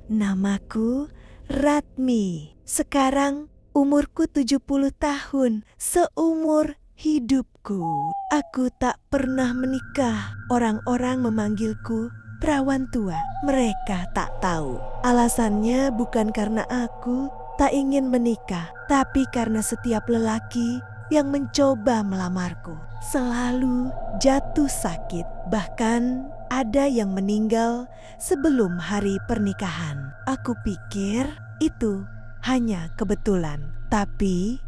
Namaku Ratmi. Sekarang umurku 70 tahun, seumur hidupku. Aku tak pernah menikah. Orang-orang memanggilku perawan tua. Mereka tak tahu. Alasannya bukan karena aku tak ingin menikah, tapi karena setiap lelaki yang mencoba melamarku selalu jatuh sakit. Bahkan ada yang meninggal sebelum hari pernikahan. Aku pikir itu hanya kebetulan, tapi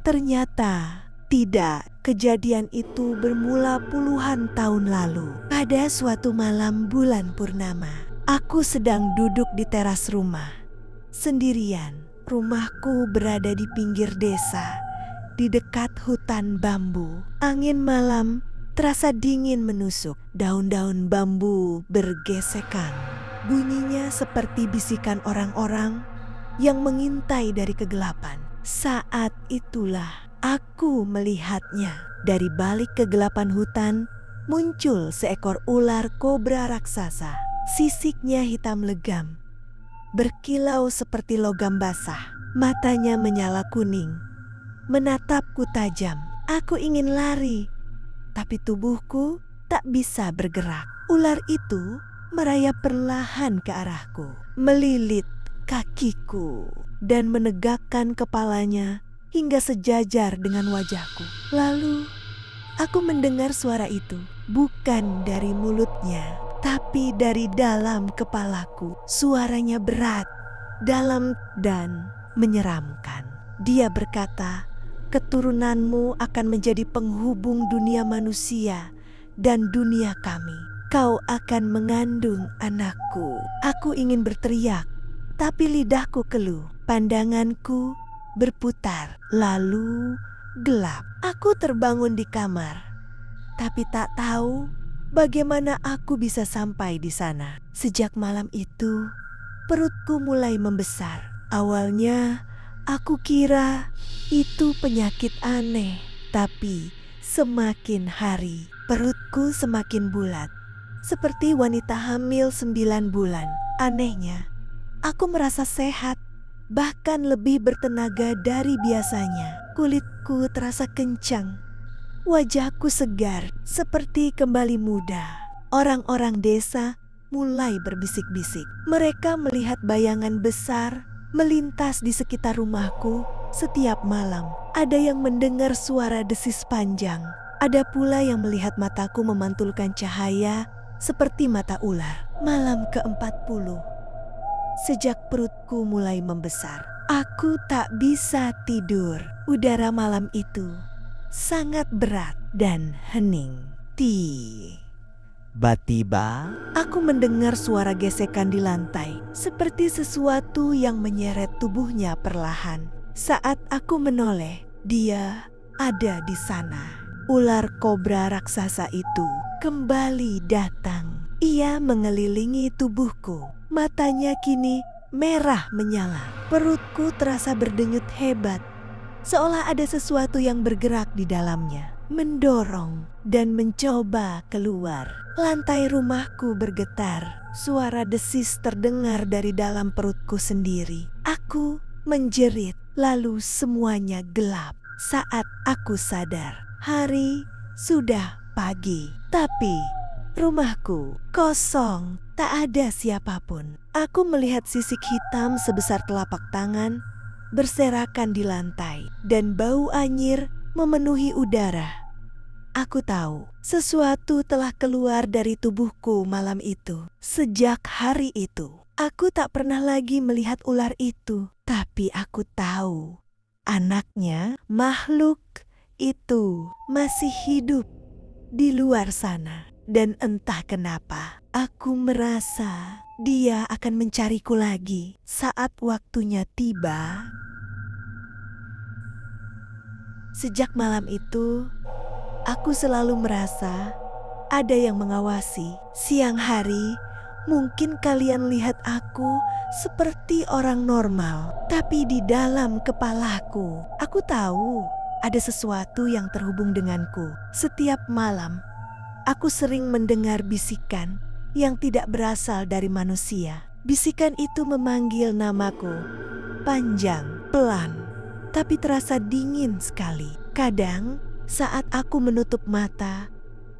ternyata tidak. Kejadian itu bermula puluhan tahun lalu. Pada suatu malam bulan purnama, aku sedang duduk di teras rumah sendirian. Rumahku berada di pinggir desa, di dekat hutan bambu. Angin malam terasa dingin menusuk. Daun-daun bambu bergesekan. Bunyinya seperti bisikan orang-orang yang mengintai dari kegelapan. Saat itulah aku melihatnya. Dari balik kegelapan hutan muncul seekor ular kobra raksasa. Sisiknya hitam legam, berkilau seperti logam basah. Matanya menyala kuning, menatapku tajam. Aku ingin lari, tapi tubuhku tak bisa bergerak. Ular itu merayap perlahan ke arahku, melilit kakiku, dan menegakkan kepalanya hingga sejajar dengan wajahku. Lalu aku mendengar suara itu, bukan dari mulutnya, tapi dari dalam kepalaku. Suaranya berat, dalam, dan menyeramkan. Dia berkata, "Keturunanmu akan menjadi penghubung dunia manusia dan dunia kami. Kau akan mengandung anakku." Aku ingin berteriak, tapi lidahku keluh. Pandanganku berputar, lalu gelap. Aku terbangun di kamar, tapi tak tahu bagaimana aku bisa sampai di sana. Sejak malam itu, perutku mulai membesar. Awalnya aku kira itu penyakit aneh, tapi semakin hari perutku semakin bulat, seperti wanita hamil 9 bulan. Anehnya, aku merasa sehat, bahkan lebih bertenaga dari biasanya. Kulitku terasa kencang, wajahku segar seperti kembali muda. Orang-orang desa mulai berbisik-bisik. Mereka melihat bayangan besar melintas di sekitar rumahku setiap malam. Ada yang mendengar suara desis panjang. Ada pula yang melihat mataku memantulkan cahaya seperti mata ular. Malam ke-40, sejak perutku mulai membesar, aku tak bisa tidur. Udara malam itu sangat berat dan hening. Tiba-tiba aku mendengar suara gesekan di lantai, seperti sesuatu yang menyeret tubuhnya perlahan. Saat aku menoleh, dia ada di sana. Ular kobra raksasa itu kembali datang. Ia mengelilingi tubuhku. Matanya kini merah menyala. Perutku terasa berdenyut hebat, seolah ada sesuatu yang bergerak di dalamnya, mendorong dan mencoba keluar. Lantai rumahku bergetar. Suara desis terdengar dari dalam perutku sendiri. Aku menjerit, lalu semuanya gelap. Saat aku sadar, hari sudah pagi, tapi rumahku kosong, tak ada siapapun. Aku melihat sisik hitam sebesar telapak tangan berserakan di lantai, dan bau anyir memenuhi udara. Aku tahu sesuatu telah keluar dari tubuhku malam itu. Sejak hari itu, aku tak pernah lagi melihat ular itu. Tapi aku tahu anaknya, makhluk itu, masih hidup di luar sana. Dan entah kenapa, aku merasa dia akan mencariku lagi saat waktunya tiba. Sejak malam itu, aku selalu merasa ada yang mengawasi. Siang hari, mungkin kalian lihat aku seperti orang normal, tapi di dalam kepalaku, aku tahu ada sesuatu yang terhubung denganku. Setiap malam, aku sering mendengar bisikan yang tidak berasal dari manusia. Bisikan itu memanggil namaku, panjang, pelan, tapi terasa dingin sekali. Kadang saat aku menutup mata,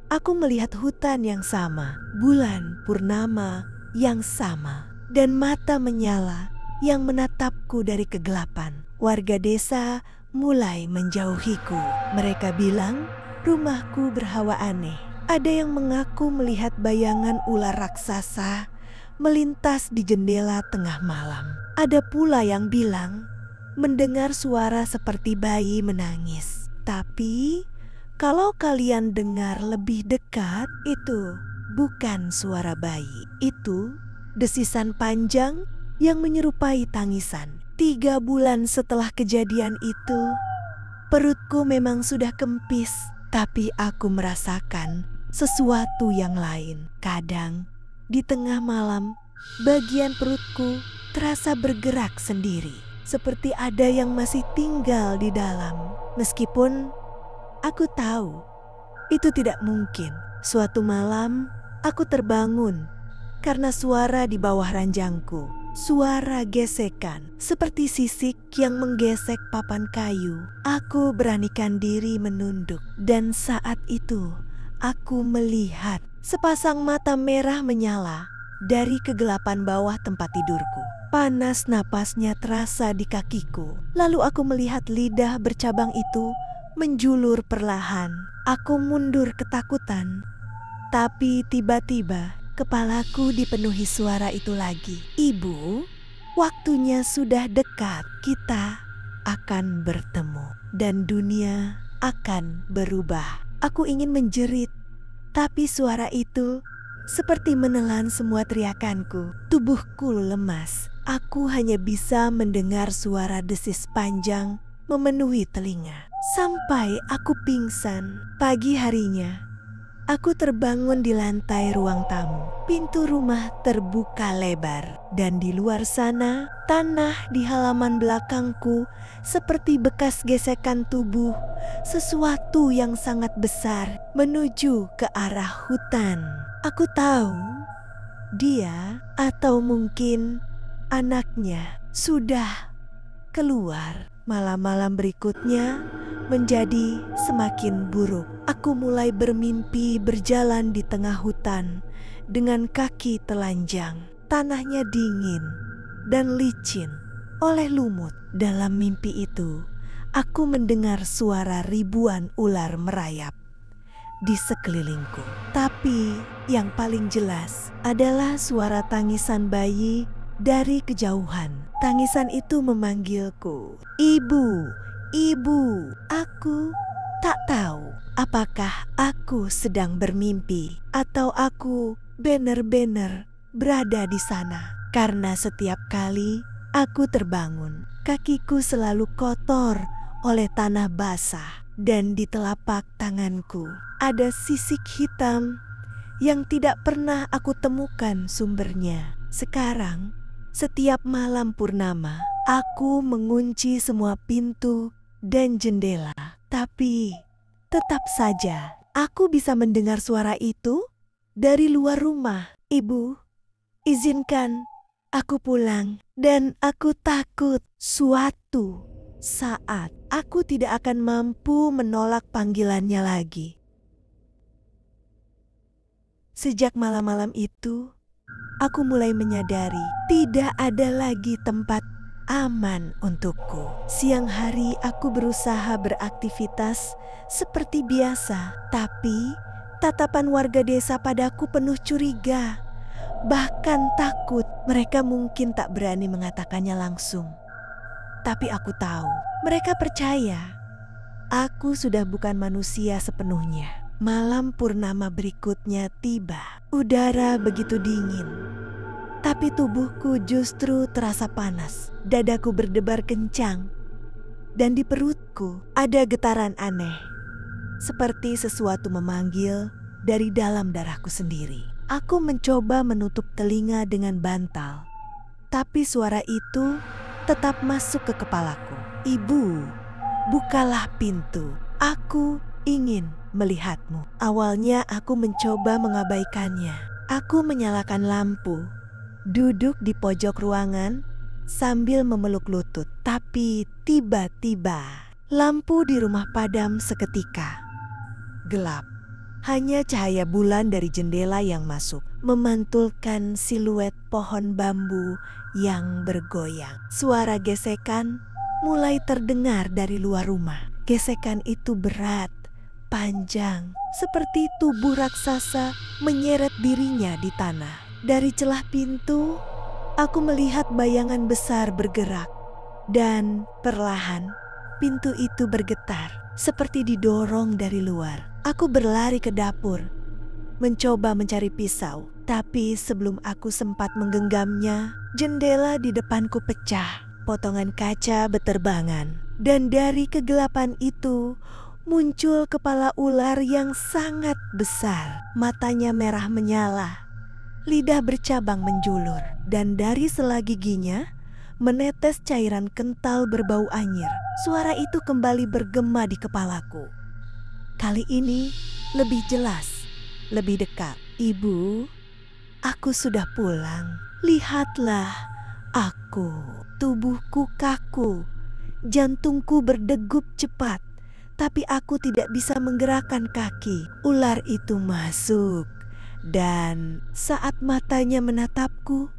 aku melihat hutan yang sama, bulan purnama yang sama, dan mata menyala yang menatapku dari kegelapan. Warga desa mulai menjauhiku. Mereka bilang rumahku berhawa aneh. Ada yang mengaku melihat bayangan ular raksasa melintas di jendela tengah malam. Ada pula yang bilang mendengar suara seperti bayi menangis. Tapi kalau kalian dengar lebih dekat, itu bukan suara bayi. Itu desisan panjang yang menyerupai tangisan. 3 bulan setelah kejadian itu, perutku memang sudah kempis, tapi aku merasakan sesuatu yang lain. Kadang di tengah malam, bagian perutku terasa bergerak sendiri, seperti ada yang masih tinggal di dalam. Meskipun aku tahu itu tidak mungkin. Suatu malam, aku terbangun karena suara di bawah ranjangku. Suara gesekan, seperti sisik yang menggesek papan kayu. Aku beranikan diri menunduk, dan saat itu aku melihat sepasang mata merah menyala dari kegelapan bawah tempat tidurku. Panas napasnya terasa di kakiku. Lalu aku melihat lidah bercabang itu menjulur perlahan. Aku mundur ketakutan. Tapi tiba-tiba kepalaku dipenuhi suara itu lagi. Ibu, waktunya sudah dekat. Kita akan bertemu dan dunia akan berubah. Aku ingin menjerit, tapi suara itu seperti menelan semua teriakanku. Tubuhku lemas. Aku hanya bisa mendengar suara desis panjang memenuhi telinga. Sampai aku pingsan. Pagi harinya, aku terbangun di lantai ruang tamu. Pintu rumah terbuka lebar, dan di luar sana, tanah di halaman belakangku seperti bekas gesekan tubuh sesuatu yang sangat besar menuju ke arah hutan. Aku tahu dia atau mungkin anaknya sudah keluar. Malam-malam berikutnya menjadi semakin buruk. Aku mulai bermimpi berjalan di tengah hutan dengan kaki telanjang. Tanahnya dingin dan licin oleh lumut. Dalam mimpi itu, aku mendengar suara ribuan ular merayap di sekelilingku. Tapi yang paling jelas adalah suara tangisan bayi dari kejauhan. Tangisan itu memanggilku, "Ibu, ibu." Aku tak tahu apakah aku sedang bermimpi atau aku benar-benar berada di sana. Karena setiap kali aku terbangun, kakiku selalu kotor oleh tanah basah, dan di telapak tanganku ada sisik hitam yang tidak pernah aku temukan sumbernya. Sekarang, setiap malam purnama, aku mengunci semua pintu dan jendela. Tapi tetap saja aku bisa mendengar suara itu dari luar rumah. Ibu, izinkan aku pulang, dan aku takut suatu saat aku tidak akan mampu menolak panggilannya lagi. Sejak malam-malam itu, aku mulai menyadari tidak ada lagi tempat aman untukku. Siang hari aku berusaha beraktivitas seperti biasa, tapi tatapan warga desa padaku penuh curiga, bahkan takut. Mereka mungkin tak berani mengatakannya langsung, tapi aku tahu mereka percaya aku sudah bukan manusia sepenuhnya. Malam purnama berikutnya tiba. Udara begitu dingin, tapi tubuhku justru terasa panas. Dadaku berdebar kencang, dan di perutku ada getaran aneh, seperti sesuatu memanggil dari dalam darahku sendiri. Aku mencoba menutup telinga dengan bantal, tapi suara itu tetap masuk ke kepalaku. "Ibu, bukalah pintu. Aku ingin melihatmu." Awalnya aku mencoba mengabaikannya. Aku menyalakan lampu duduk di pojok ruangan sambil memeluk lutut. Tapi tiba-tiba lampu di rumah padam seketika. Gelap. Hanya cahaya bulan dari jendela yang masuk memantulkan siluet pohon bambu yang bergoyang. Suara gesekan mulai terdengar dari luar rumah. Gesekan itu berat, panjang, seperti tubuh raksasa menyeret dirinya di tanah. Dari celah pintu, aku melihat bayangan besar bergerak, dan perlahan pintu itu bergetar seperti didorong dari luar. Aku berlari ke dapur, mencoba mencari pisau, tapi sebelum aku sempat menggenggamnya, jendela di depanku pecah. Potongan kaca beterbangan, dan dari kegelapan itu muncul kepala ular yang sangat besar. Matanya merah menyala, lidah bercabang menjulur, dan dari sela giginya menetes cairan kental berbau anyir. Suara itu kembali bergema di kepalaku. Kali ini lebih jelas, lebih dekat. "Ibu, aku sudah pulang. Lihatlah aku, tubuhku kaku, jantungku berdegup cepat, tapi aku tidak bisa menggerakkan kaki." Ular itu masuk, dan saat matanya menatapku,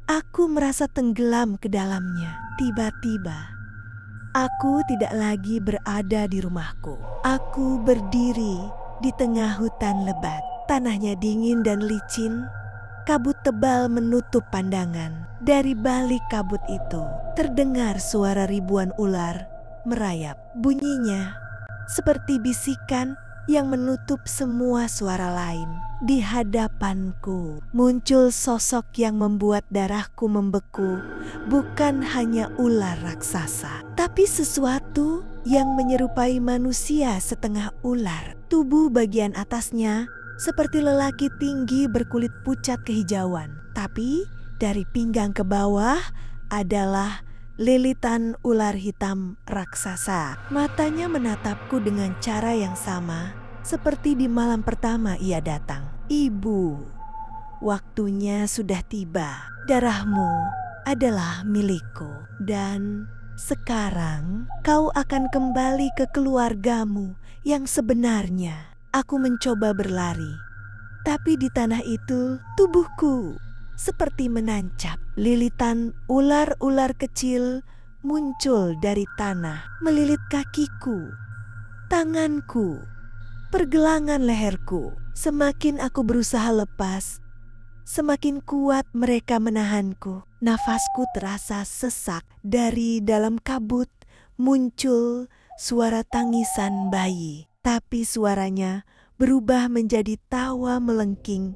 aku merasa tenggelam ke dalamnya. Tiba-tiba, aku tidak lagi berada di rumahku. Aku berdiri di tengah hutan lebat. Tanahnya dingin dan licin. Kabut tebal menutup pandangan. Dari balik kabut itu, terdengar suara ribuan ular merayap. Bunyinya seperti bisikan yang menutup semua suara lain. Di hadapanku muncul sosok yang membuat darahku membeku. Bukan hanya ular raksasa, tapi sesuatu yang menyerupai manusia setengah ular. Tubuh bagian atasnya seperti lelaki tinggi berkulit pucat kehijauan, tapi dari pinggang ke bawah adalah lilitan ular hitam raksasa. Matanya menatapku dengan cara yang sama seperti di malam pertama ia datang. "Ibu, waktunya sudah tiba. Darahmu adalah milikku, dan sekarang kau akan kembali ke keluargamu yang sebenarnya." Aku mencoba berlari, tapi di tanah itu tubuhku seperti menancap. Lilitan ular-ular kecil muncul dari tanah, melilit kakiku, tanganku, pergelangan leherku. Semakin aku berusaha lepas, semakin kuat mereka menahanku. Nafasku terasa sesak. Dari dalam kabut muncul suara tangisan bayi, tapi suaranya berubah menjadi tawa melengking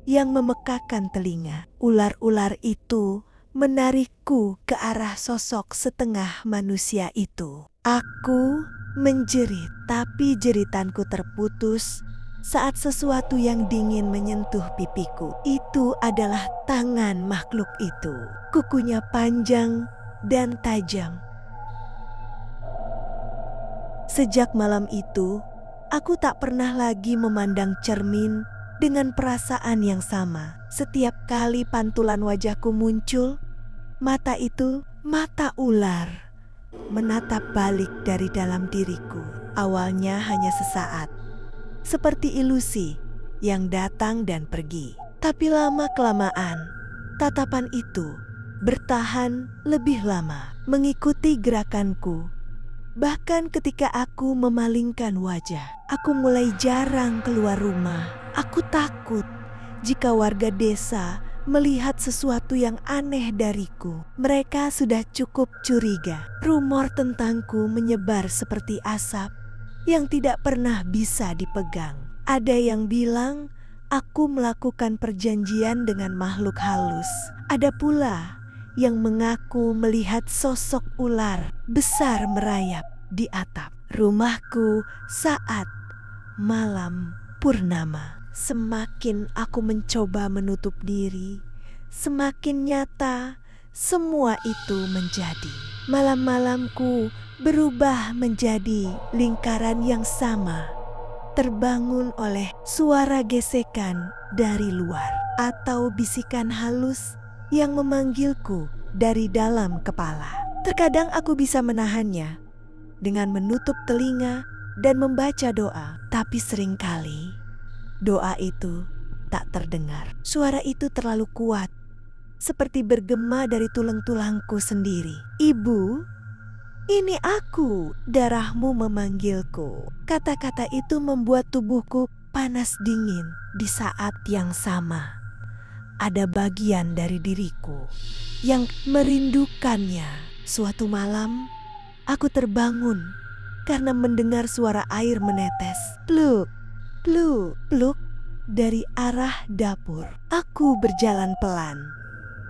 yang memekakan telinga. Ular-ular itu menarikku ke arah sosok setengah manusia itu. Aku menjerit, tapi jeritanku terputus saat sesuatu yang dingin menyentuh pipiku. Itu adalah tangan makhluk itu. Kukunya panjang dan tajam. Sejak malam itu, aku tak pernah lagi memandang cermin dengan perasaan yang sama. Setiap kali pantulan wajahku muncul, mata itu, mata ular, menatap balik dari dalam diriku. Awalnya hanya sesaat, seperti ilusi yang datang dan pergi. Tapi lama-kelamaan, tatapan itu bertahan lebih lama, mengikuti gerakanku. Bahkan ketika aku memalingkan wajah, aku mulai jarang keluar rumah. Aku takut jika warga desa melihat sesuatu yang aneh dariku. Mereka sudah cukup curiga. Rumor tentangku menyebar seperti asap yang tidak pernah bisa dipegang. Ada yang bilang aku melakukan perjanjian dengan makhluk halus. Ada pula yang mengaku melihat sosok ular besar merayap di atap rumahku saat malam purnama. Semakin aku mencoba menutup diri, semakin nyata semua itu menjadi. Malam-malamku berubah menjadi lingkaran yang sama, terbangun oleh suara gesekan dari luar atau bisikan halus yang memanggilku dari dalam kepala. Terkadang aku bisa menahannya dengan menutup telinga dan membaca doa, tapi seringkali doa itu tak terdengar. Suara itu terlalu kuat, seperti bergema dari tulang-tulangku sendiri. "Ibu, ini aku, darahmu memanggilku." Kata-kata itu membuat tubuhku panas dingin. Di saat yang sama, ada bagian dari diriku yang merindukannya. Suatu malam, aku terbangun karena mendengar suara air menetes. Pluk, pluk, pluk dari arah dapur. Aku berjalan pelan,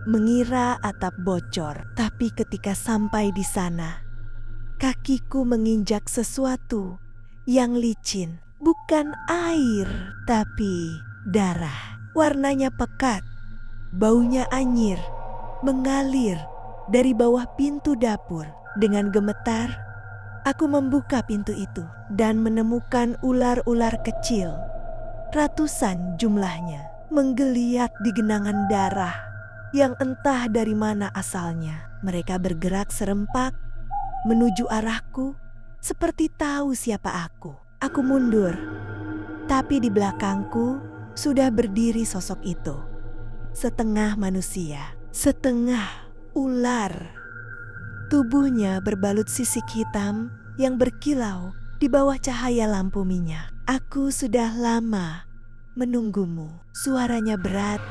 mengira atap bocor. Tapi ketika sampai di sana, kakiku menginjak sesuatu yang licin. Bukan air, tapi darah. Warnanya pekat, baunya anyir, mengalir dari bawah pintu dapur. Dengan gemetar, aku membuka pintu itu dan menemukan ular-ular kecil, ratusan jumlahnya, menggeliat di genangan darah yang entah dari mana asalnya. Mereka bergerak serempak menuju arahku seperti tahu siapa aku. Aku mundur, tapi di belakangku sudah berdiri sosok itu. Setengah manusia, setengah ular. Tubuhnya berbalut sisik hitam yang berkilau di bawah cahaya lampu minyak. "Aku sudah lama menunggumu." Suaranya berat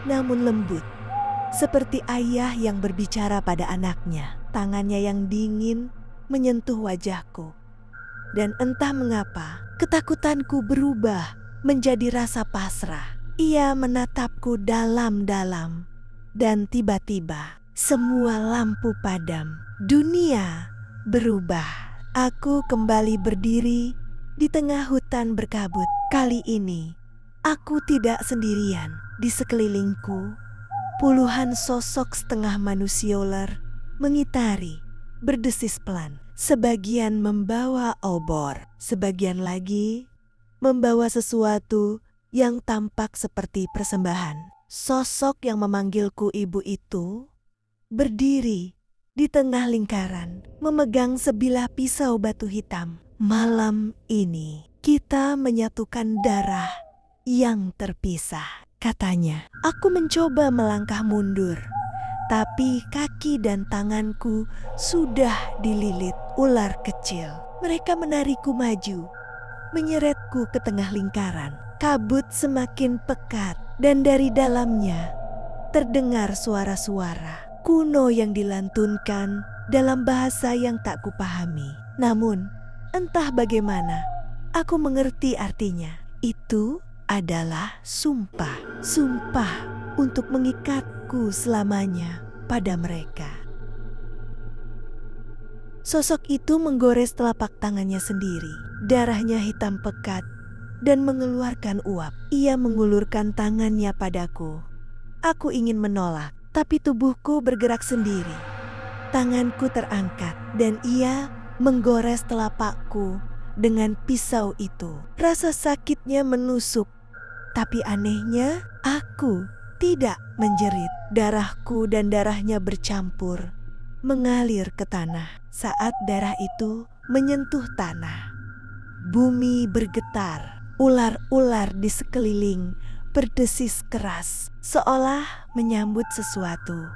namun lembut, seperti ayah yang berbicara pada anaknya. Tangannya yang dingin menyentuh wajahku. Dan entah mengapa, ketakutanku berubah menjadi rasa pasrah. Ia menatapku dalam-dalam, dan tiba-tiba semua lampu padam. Dunia berubah. Aku kembali berdiri di tengah hutan berkabut. Kali ini, aku tidak sendirian. Di sekelilingku, puluhan sosok setengah manusia ular mengitari, berdesis pelan. Sebagian membawa obor, sebagian lagi membawa sesuatu yang tampak seperti persembahan. Sosok yang memanggilku ibu itu berdiri di tengah lingkaran, memegang sebilah pisau batu hitam. "Malam ini kita menyatukan darah yang terpisah," katanya. Aku mencoba melangkah mundur, tapi kaki dan tanganku sudah dililit ular kecil. Mereka menarikku maju, menyeretku ke tengah lingkaran. Kabut semakin pekat dan dari dalamnya terdengar suara-suara kuno yang dilantunkan dalam bahasa yang tak kupahami. Namun, entah bagaimana, aku mengerti artinya. Itu adalah sumpah. Sumpah untuk mengikatku selamanya pada mereka. Sosok itu menggores telapak tangannya sendiri. Darahnya hitam pekat dan mengeluarkan uap. Ia mengulurkan tangannya padaku. Aku ingin menolak, tapi tubuhku bergerak sendiri. Tanganku terangkat dan ia menggores telapakku dengan pisau itu. Rasa sakitnya menusuk, tapi anehnya aku tidak menjerit. Darahku dan darahnya bercampur, mengalir ke tanah. Saat darah itu menyentuh tanah, bumi bergetar. Ular-ular di sekeliling berdesis keras, seolah menyambut sesuatu.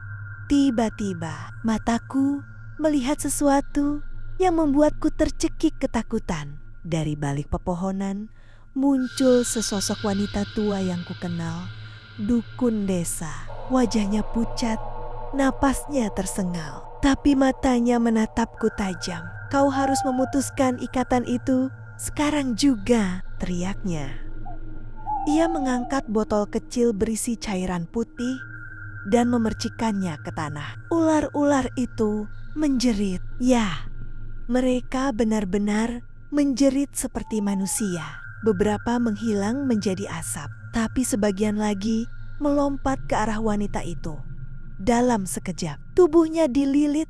Tiba-tiba mataku melihat sesuatu yang membuatku tercekik ketakutan. Dari balik pepohonan muncul sesosok wanita tua yang kukenal, dukun desa. Wajahnya pucat, napasnya tersengal, tapi matanya menatapku tajam. "Kau harus memutuskan ikatan itu sekarang juga," teriaknya. Ia mengangkat botol kecil berisi cairan putih dan memercikannya ke tanah. Ular-ular itu menjerit. Ya, mereka benar-benar menjerit seperti manusia. Beberapa menghilang menjadi asap, tapi sebagian lagi melompat ke arah wanita itu. Dalam sekejap, tubuhnya dililit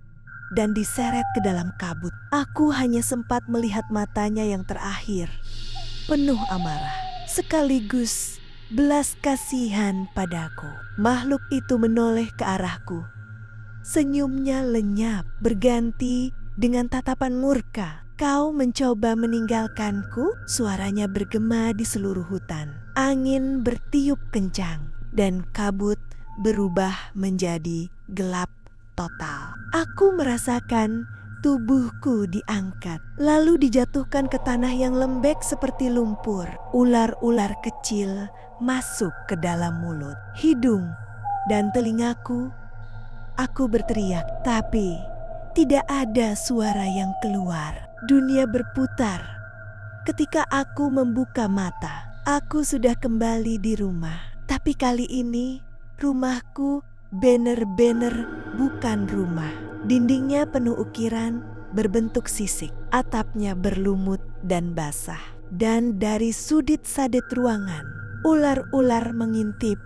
dan diseret ke dalam kabut. Aku hanya sempat melihat matanya yang terakhir, penuh amarah, sekaligus belas kasihan padaku. Makhluk itu menoleh ke arahku. Senyumnya lenyap berganti dengan tatapan murka. Kau mencoba meninggalkanku? Suaranya bergema di seluruh hutan. Angin bertiup kencang dan kabut berubah menjadi gelap total. Aku merasakan tubuhku diangkat, lalu dijatuhkan ke tanah yang lembek seperti lumpur. Ular-ular kecil masuk ke dalam mulut, hidung, dan telingaku. Aku berteriak, tapi tidak ada suara yang keluar. Dunia berputar. Ketika aku membuka mata, aku sudah kembali di rumah. Tapi kali ini, rumahku bener-bener bukan rumah. Dindingnya penuh ukiran berbentuk sisik, atapnya berlumut dan basah. Dan dari sudut-sadut ruangan, ular-ular mengintip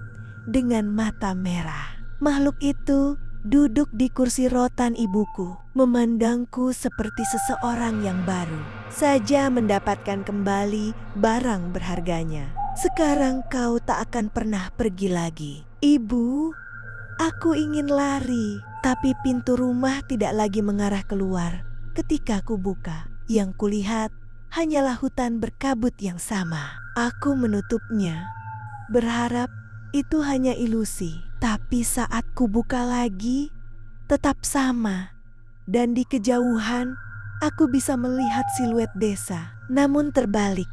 dengan mata merah. Makhluk itu duduk di kursi rotan ibuku, memandangku seperti seseorang yang baru saja mendapatkan kembali barang berharganya. Sekarang kau tak akan pernah pergi lagi. Ibu, aku ingin lari, tapi pintu rumah tidak lagi mengarah keluar. Ketika ku buka, yang kulihat hanyalah hutan berkabut yang sama. Aku menutupnya, berharap itu hanya ilusi. Tapi saat ku buka lagi, tetap sama. Dan di kejauhan, aku bisa melihat siluet desa. Namun terbalik,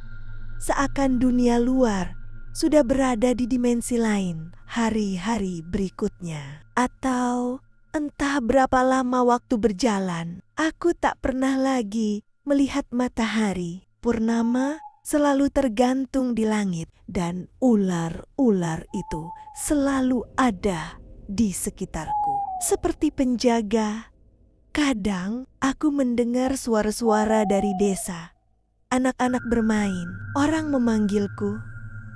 seakan dunia luar sudah berada di dimensi lain hari-hari berikutnya. Atau entah berapa lama waktu berjalan, aku tak pernah lagi melihat matahari. Purnama selalu tergantung di langit, dan ular-ular itu selalu ada di sekitarku. Seperti penjaga, kadang aku mendengar suara-suara dari desa. Anak-anak bermain, orang memanggilku.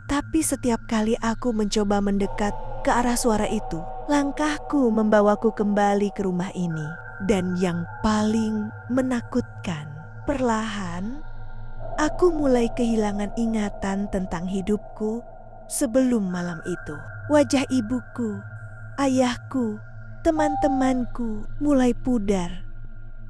Tapi setiap kali aku mencoba mendekat ke arah suara itu, langkahku membawaku kembali ke rumah ini. Dan yang paling menakutkan, perlahan aku mulai kehilangan ingatan tentang hidupku sebelum malam itu. Wajah ibuku, ayahku, teman-temanku mulai pudar.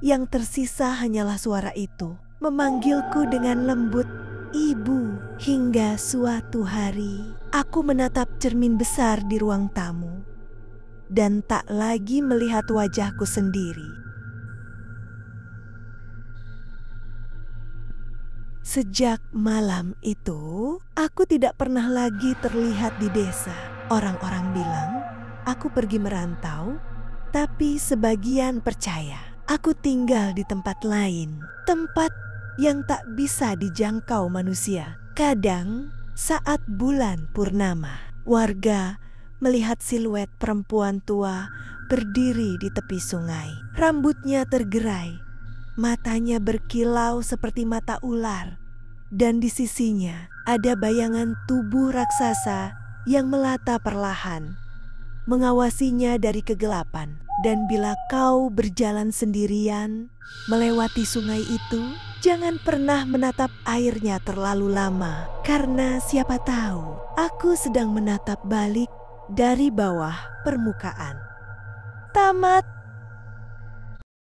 Yang tersisa hanyalah suara itu, memanggilku dengan lembut, "Ibu." Hingga suatu hari, aku menatap cermin besar di ruang tamu dan tak lagi melihat wajahku sendiri. Sejak malam itu, aku tidak pernah lagi terlihat di desa. Orang-orang bilang aku pergi merantau, tapi sebagian percaya aku tinggal di tempat lain, tempat yang tak bisa dijangkau manusia. Kadang saat bulan purnama, warga melihat siluet perempuan tua berdiri di tepi sungai. Rambutnya tergerai, matanya berkilau seperti mata ular, dan di sisinya ada bayangan tubuh raksasa yang melata perlahan, mengawasinya dari kegelapan. Dan bila kau berjalan sendirian melewati sungai itu, jangan pernah menatap airnya terlalu lama, karena siapa tahu aku sedang menatap balik dari bawah permukaan. Tamat.